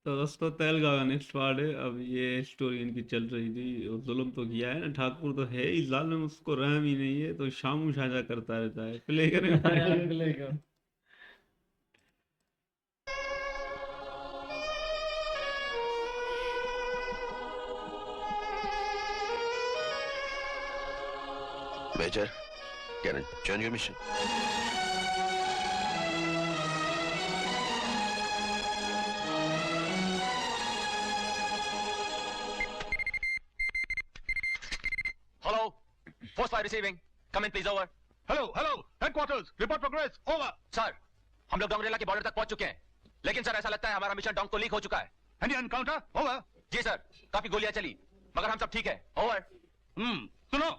तो दोस्तों तेलगा का नेक्स्ट पार्ट है। अब ये स्टोरी इनकी चल रही थी और जुल्म तो किया है ना, ठाकुर तो है ही जालिम, उसको रहम ही नहीं है, तो शामू शाजा करता रहता है। प्ले करें हाँ भाई। यार प्ले कर। Major, can I join your mission? Hello. Force fire receiving. Come in, please. Over. Hello headquarters report progress over. Sir, हम लोग डोंगरेला के बॉर्डर तक पहुंच चुके हैं, लेकिन सर ऐसा लगता है हमारा मिशन डोंग को लीक हो चुका है। Any encounter over. जी सर, काफी गोलियां चली, मगर हम सब ठीक है। ओवर। सुनो,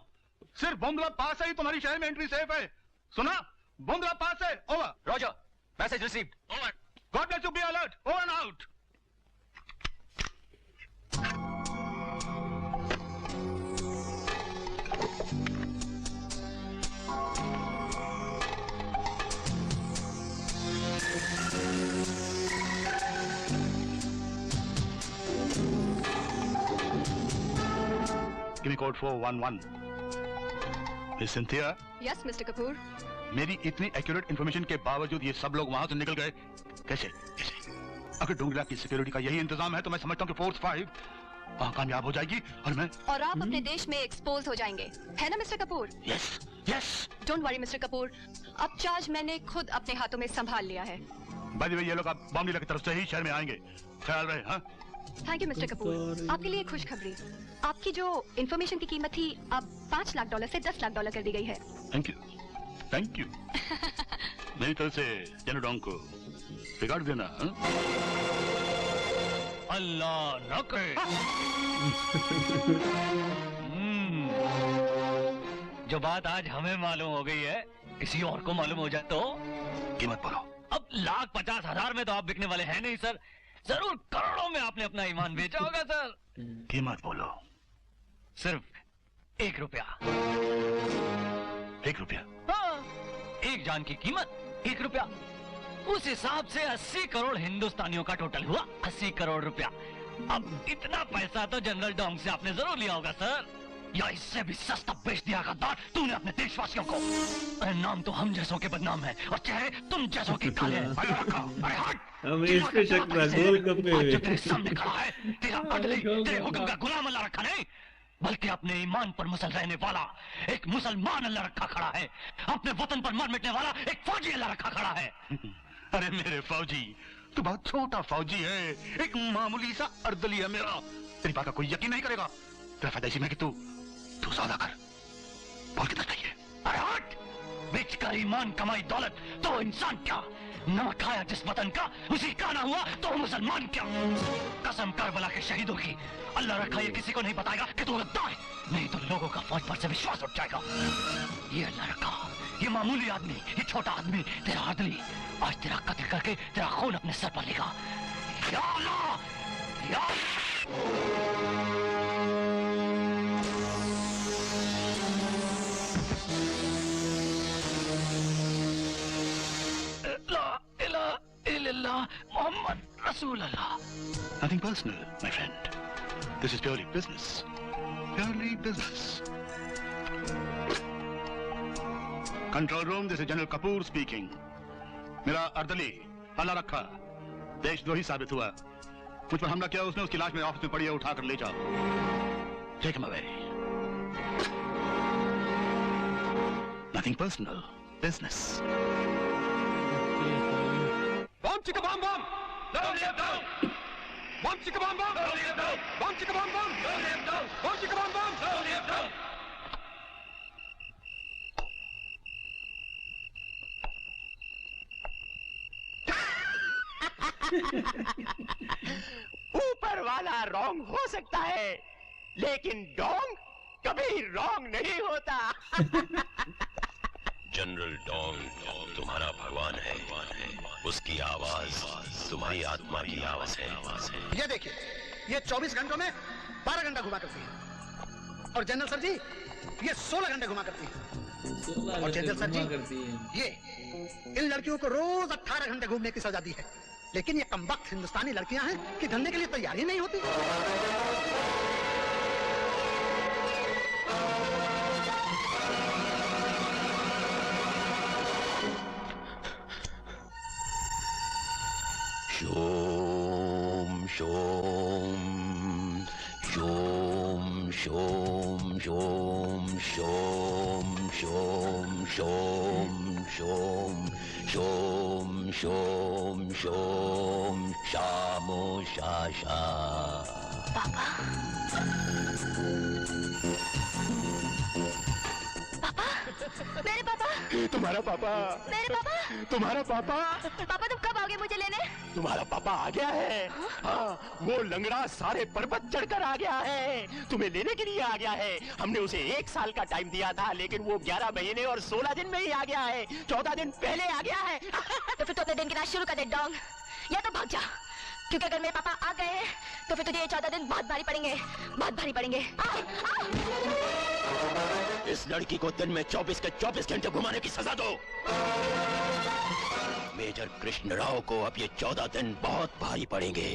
सिर्फ बोमदला पास से ही तुम्हारी शहर में एंट्री सेफ है। सुना, बोमदला पास से over. Roger. Message received. Over. God bless you, be alert, over and out. Give me code 411. Miss Cynthia, yes mister Kapoor. मेरी इतनी एक्यूरेट इंफॉर्मेशन के बावजूद ये सब लोग वहां से निकल गए कैसे? कैसे? अगर डोंगरा की सिक्योरिटी का यही इंतजाम है तो मैं समझता हूँ कि फोर्स 5 वहां कामयाब हो जाएगी और मैं। और आप अपने देश में एक्सपोज हो जाएंगे, है ना mister Kapoor? Yes yes. Don't worry mister Kapoor, अब चार्ज मैंने खुद अपने हाथों में संभाल लिया है। बाय द वे ये लोग अब बॉम्बेला की तरफ से ही शहर में आएंगे, ख्याल रहे। हाँ, थैंक यू मिस्टर कपूर। आपके लिए खुशखबरी, आपकी जो इंफॉर्मेशन की कीमत थी अब $5 लाख से $10 लाख कर दी गई है। Thank you thank you. मेरी तरफ से जनरल डोंग को बिगाड़ देना। हाँ? अल्लाह न करे। जो बात आज हमें मालूम हो गई है, किसी और को मालूम हो जाए तो? कीमत बोलो। अब 1,50,000 में तो आप बिकने वाले हैं नहीं सर, जरूर करोड़ों में आपने अपना ईमान बेचा होगा सर। कीमत बोलो। सिर्फ 1 रुपया। 1 रुपया? हाँ, एक जान की कीमत 1 रुपया। उस हिसाब से 80 करोड़ हिंदुस्तानियों का टोटल हुआ 80 करोड़ रुपया। अब इतना पैसा तो जनरल डोंग से आपने जरूर लिया होगा सर, या इससे भी सस्ता बेच दिया गद्दार तूने अपने देशवासियों को। अरे नाम तो हम जैसों के बदनाम है और चेहरे तुम जैसों के काले हैं। अरे हट। हमें इस पे शक था, गोलगप्पे आज में। जो तेरे सामने खड़ा है तेरा अडली तेरे हुक्म का गुलाम अल्लाह रखा नहीं, बल्कि अपने ईमान पर मुसल रहने वाला एक मुसलमान अल्लाह रखा खड़ा है। अपने वतन पर मर मिटने वाला एक फौजी अल्लाह रखा खड़ा है। अरे मेरे फौजी, तू बहुत छोटा फौजी है, एक मामूली सा अर्दली है मेरा। तेरी बात का कोई यकीन नहीं करेगा। तेरा फायदा इसी में कि तू सौदा कर। बोल कितना चाहिए? अरे हट। बेचकर ईमान कमाई दौलत तो इंसान क्या, नमक खाया जिस वतन का उसी का ना हुआ तो मुसलमान क्या। कसम करबला के शहीदों की, अल्लाह रखा ये किसी को नहीं बताएगा कि तू गद्दार है, नहीं तो लोगों का फौज पर से विश्वास उठ जाएगा। ये अल्लाह रखा, ये मामूली आदमी, ये छोटा आदमी तेरा आदमी आज तेरा कत्ल करके तेरा खून अपने सर पर लेगा। या अल्लाह, या मोहम्मद रसूल अल्लाह। Nothing personal, my friend. This is purely business. Purely business. Control room, this is General Kapoor speaking. मेरा अर्दली अल्लाह रखा देशद्रोही साबित हुआ। मुझ पर हमला किया उसने, उसकी लाश मेरे ऑफिस में पड़ी है, उठाकर ले जाओ। Take him away. Nothing personal. Business. Bomb chicka bomb bomb. Don't let down. Bomb chicka bomb bomb. Don't let down. Bomb chicka bomb bomb. Don't let down. Bomb chicka bomb bomb. Don't let down. ऊपर वाला wrong हो सकता है, लेकिन Dong कभी wrong नहीं होता। General Dong तुम्हारा भगवान है, उसकी आवाज तुम्हारी आत्मा की आवाज है। ये देखिए, ये 24 घंटों में 12 घंटा घुमा करती है, और जनरल सर जी ये 16 घंटे घुमा करती है। और जनरल सर जी ये इन लड़कियों को रोज 18 घंटे घूमने की सजा दी है। लेकिन ये कमबख्त हिंदुस्तानी लड़कियां हैं कि धंधे के लिए तैयार ही नहीं होती। शोम शोम शोम शोम शोम शोम शोम शोम शोम शोम शोम शोम शामो शाशा। पापा, पापा, मेरे पापा, तुम्हारा पापा, मेरे पापा, तुम्हारा पापा, पापा तुम कब आओगे मुझे लेने? तुम्हारा पापा आ गया है। हाँ, वो लंगड़ा सारे पर्वत चढ़कर आ गया है, तुम्हें लेने के लिए आ गया है। हमने उसे 1 साल का टाइम दिया था, लेकिन वो 11 महीने और 16 दिन में ही आ गया है। 14 दिन पहले आ गया है। तो फिर तो अपने दिन गिनना शुरू कर दे डोंग, या तो भाग जा, क्योंकि अगर मेरे पापा आ गए हैं तो फिर तुझे ये 14 दिन बहुत भारी पड़ेंगे, बहुत भारी पड़ेंगे। इस लड़की को दिन में 24 के 24 घंटे घुमाने की सजा दो। मेजर कृष्ण राव को अब ये 14 दिन बहुत भारी पड़ेंगे।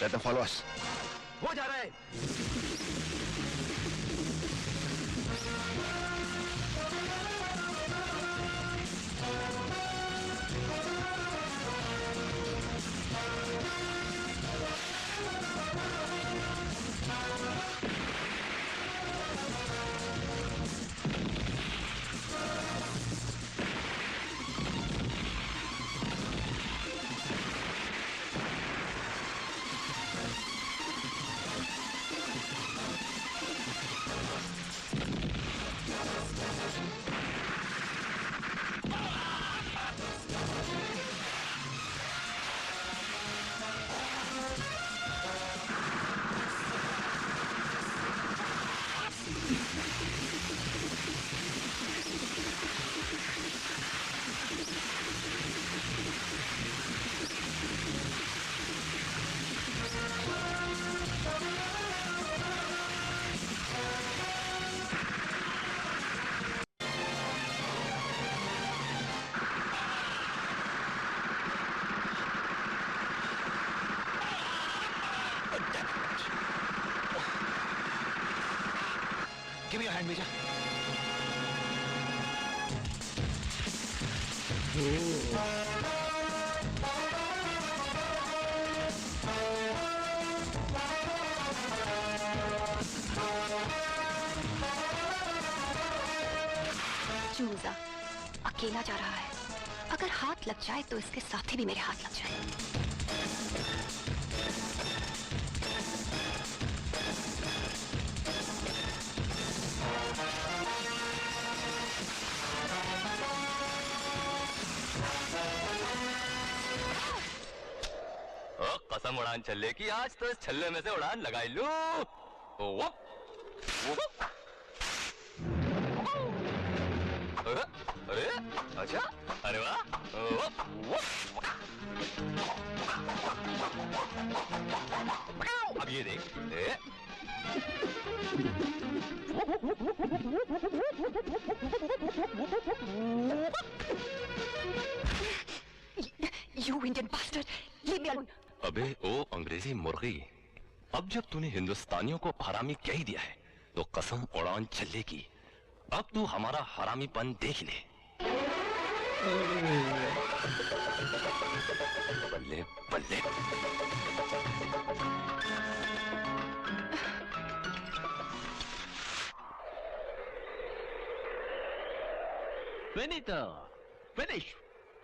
Let them follow us. वो जा रहा है। Give me your hand, Major. चूजा अकेला जा रहा है, अगर हाथ लग जाए तो इसके साथी भी मेरे हाथ लग जाए। कसम उड़ान चले की आज तो इस छल्ले में से उड़ान लगाई लू। अरे अच्छा, अरे वाह। अब ये देख, You Indian bastard, leave me alone. अबे ओ अंग्रेजी मुर्गी, अब जब तूने हिंदुस्तानियों को हरामी कह ही दिया है तो कसम उड़ान चलने की, अब तू हमारा हरामीपन देख ले। बल्ले बल्ले। Finito. Finish.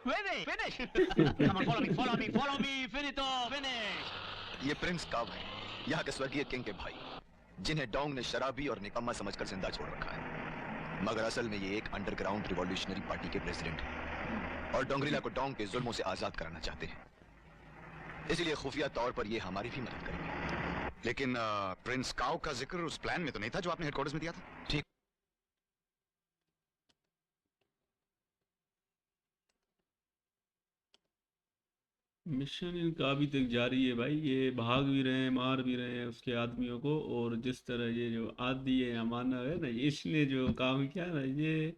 Finish. Come on, follow me. Finito. Finish. ये प्रिंस काव है, यहाँ के स्वर्गीय किंग के भाई, जिन्हें डोंग ने शराबी और निकम्मा समझकर जिंदा छोड़ रखा है। मगर असल में ये एक अंडरग्राउंड रिवॉल्यूशनरी पार्टी के प्रेसिडेंट हैं और डोंगरीला को डोंग के जुल्मों से आजाद कराना चाहते हैं। इसलिए खुफिया तौर पर ये हमारी भी मदद करेंगे। लेकिन प्रिंस काव का जिक्र उस प्लान में तो नहीं था जो आपने हेडक्वार्टर्स में दिया था। ठीक मिशन इनका अभी तक जारी है भाई, ये भाग भी रहे हैं, मार भी रहे हैं उसके आदमियों को। और जिस तरह ये जो आदि है या मानव है ना, इसने जो काम किया ना, ये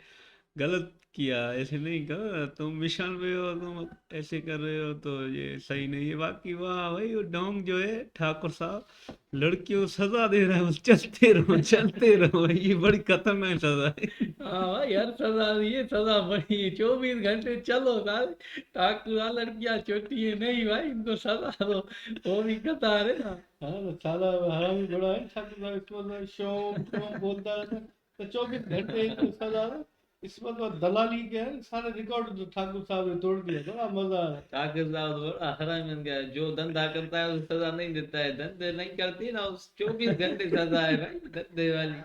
गलत किया। ऐसे नहीं करो, तुम मिशन पे हो, तुम ऐसे कर रहे हो तो ये सही नहीं है। बाकी वाह भाई, वो डोंग जो है ठाकुर साहब, लड़कियों को सजा दे रहा है, बस चलते रहो चलते रहो, ये बड़ी खतरनाक सजा है। हाँ भाई, हर सजा, ये सजा बड़ी 24 घंटे चलो सारे, ठाकुर लड़कियां छोटी है नहीं भाई, इनको सजा दो, वो भी कतार है ना। हाँ तो साला हरामी बड़ा है ठाकुर साहब, इसको मतलब शोम बोलता रहता है, तो 24 घंटे इनको सजा दो। इसमें तो दलाली के है, सारे रिकॉर्ड तो ठाकुर साहब ने तोड़ दिया, बड़ा मजा है। ठाकुर साहब तो बड़ा हरामी बन गया, जो धंधा करता है उस सजा नहीं देता है, धंधे नहीं करती ना उस 24 घंटे सजा है भाई, धंधे वाली।